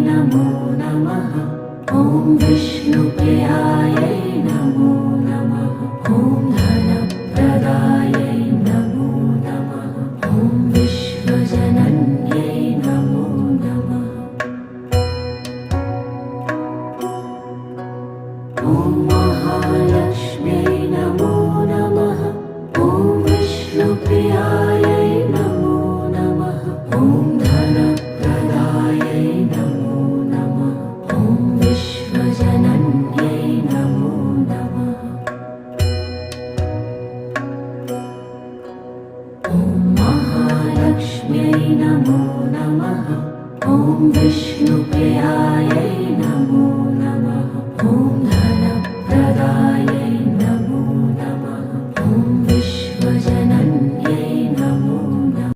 नमो नमः। ॐ विष्णुप्रियायै नमो नमः। ॐ धनप्रदायै नमो नमः। ॐ विश्वजनन्यै नमो नमः। ॐ महालक्ष्म्यै नमो नमः। ॐ विष्णुप्रियायै नमो नमः। ॐ धनप्रदायै नमो नमः। ॐ विश्वजनन्यै नमो नमः। ॐ महालक्ष्म्यै नमो नमः। ॐ विष्णुप्रियायै